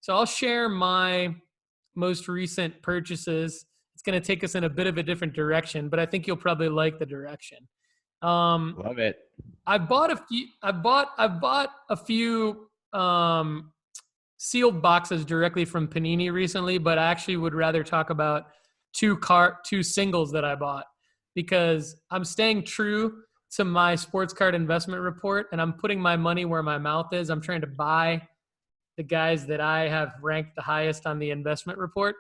So I'll share my most recent purchases. It's going to take us in a bit of a different direction, but I think you'll probably like the direction. Love it. I've bought a few sealed boxes directly from Panini recently, but I actually would rather talk about two singles that I bought, because I'm staying true to my sports card investment report, and I'm putting my money where my mouth is. I'm trying to buy the guys that I have ranked the highest on the investment report.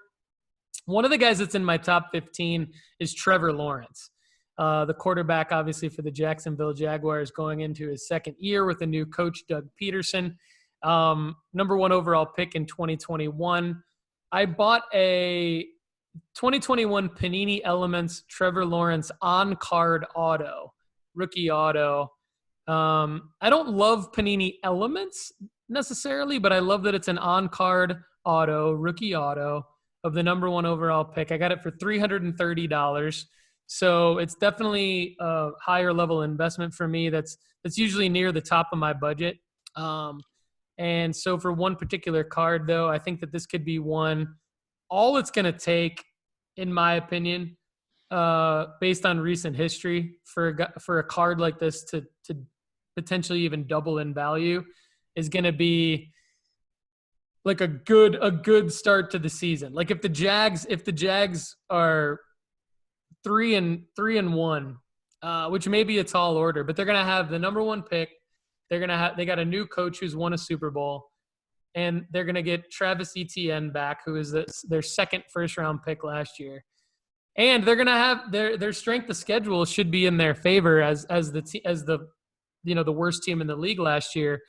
One of the guys that's in my top 15 is Trevor Lawrence, the quarterback, obviously, for the Jacksonville Jaguars, going into his second year with a new coach, Doug Peterson. Number 1 overall pick in 2021. I bought a 2021 Panini Elements Trevor Lawrence on-card auto, rookie auto. I don't love Panini Elements necessarily, but I love that it's an on-card auto, rookie auto of the number 1 overall pick. I got it for $330. So it's definitely a higher level investment for me. That's usually near the top of my budget. And so for one particular card, though, I think that this could be one. All it's going to take, in my opinion, based on recent history, for a card like this to potentially even double in value, is going to be like a good start to the season. Like if the Jags are 3-1, which may be a tall order, but they're going to have the number 1 pick. They got a new coach who's won a Super Bowl, and they're going to get Travis Etienne back, who is their second first-round pick last year. And they're going to have their strength of schedule should be in their favor as the worst team in the league last year.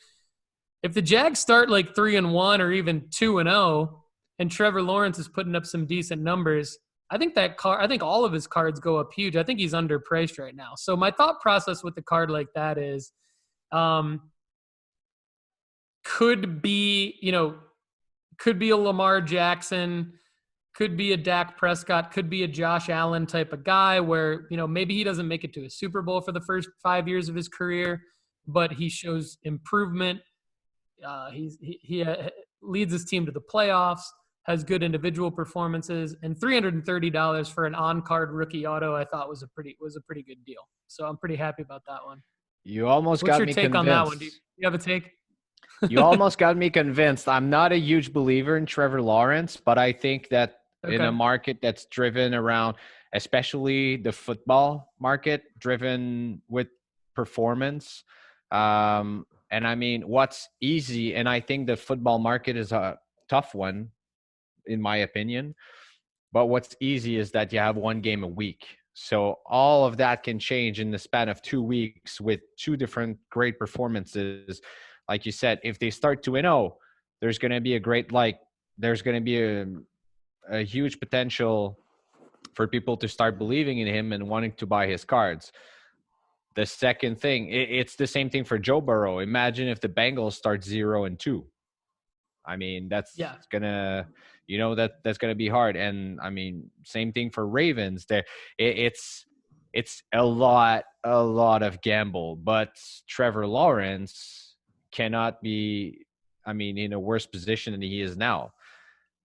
If the Jags start like 3-1 or even 2-0, and Trevor Lawrence is putting up some decent numbers, I think all of his cards go up huge. I think he's underpriced right now. So my thought process with a card like that is, could be a Lamar Jackson, could be a Dak Prescott, could be a Josh Allen type of guy where, maybe he doesn't make it to a Super Bowl for the first 5 years of his career, but he shows improvement. He leads his team to the playoffs, has good individual performances, and $330 for an on-card rookie auto I thought was a pretty good deal. So I'm pretty happy about that one. You almost What's got your me take convinced. on that one? Do you have a take? You almost got me convinced. I'm not a huge believer in Trevor Lawrence, but I think that in a market that's driven around, especially the football market, driven with performance, and I mean, what's easy, and I think the football market is a tough one, in my opinion, but what's easy is that you have one game a week. So all of that can change in the span of 2 weeks with 2 different great performances. Like you said, if they start 2-0, there's going to be there's going to be a huge potential for people to start believing in him and wanting to buy his cards. The second thing, it's the same thing for Joe Burrow. Imagine if the Bengals start 0-2. I mean, that's gonna, that's gonna be hard. And I mean, same thing for Ravens. It's a lot of gamble. But Trevor Lawrence cannot be, in a worse position than he is now.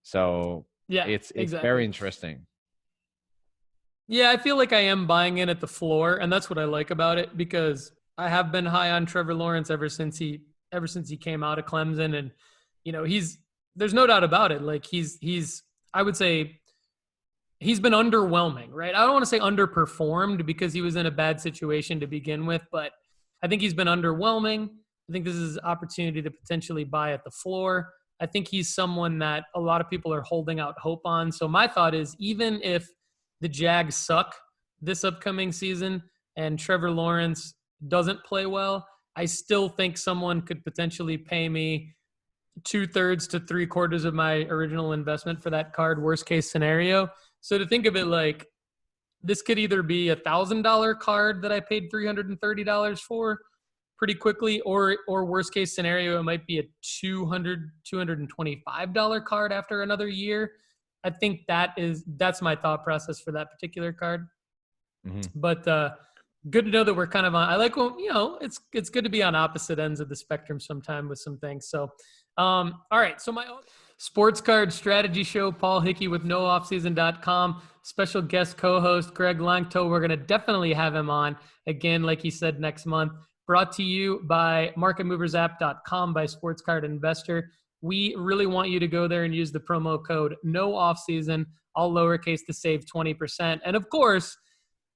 So it's exactly. Very interesting. Yeah, I feel like I am buying in at the floor, and that's what I like about it, because I have been high on Trevor Lawrence ever since he came out of Clemson, and there's no doubt about it. Like I would say he's been underwhelming, right? I don't want to say underperformed because he was in a bad situation to begin with, but I think he's been underwhelming. I think this is an opportunity to potentially buy at the floor. I think he's someone that a lot of people are holding out hope on. So my thought is, even if the Jags suck this upcoming season and Trevor Lawrence doesn't play well, I still think someone could potentially pay me 2/3 to 3/4 of my original investment for that card, worst case scenario. So to think of it like, this could either be $1,000 card that I paid $330 for pretty quickly, or worst case scenario, it might be a $225 card after another year. I think that's my thought process for that particular card. Mm-hmm. But good to know that we're kind of on. I like when, it's good to be on opposite ends of the spectrum sometime with some things. So, all right. So Sports Card Strategy Show, Paul Hickey with nooffseason.com. Special guest co-host Greg Lanctot. We're going to definitely have him on again, like he said, next month. Brought to you by marketmoversapp.com by Sports Card Investor. We really want you to go there and use the promo code NOOFFSEASON, all lowercase, to save 20%. And of course,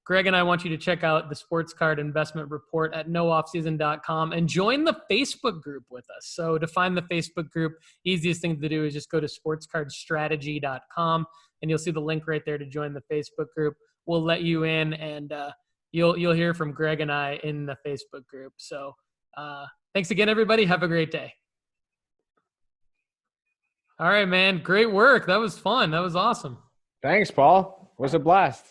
Greg and I want you to check out the Sports Card Investment Report at nooffseason.com and join the Facebook group with us. So to find the Facebook group, easiest thing to do is just go to sportscardstrategy.com and you'll see the link right there to join the Facebook group. We'll let you in and you'll hear from Greg and I in the Facebook group. So thanks again, everybody. Have a great day. All right, man. Great work. That was fun. That was awesome. Thanks, Paul. It was a blast.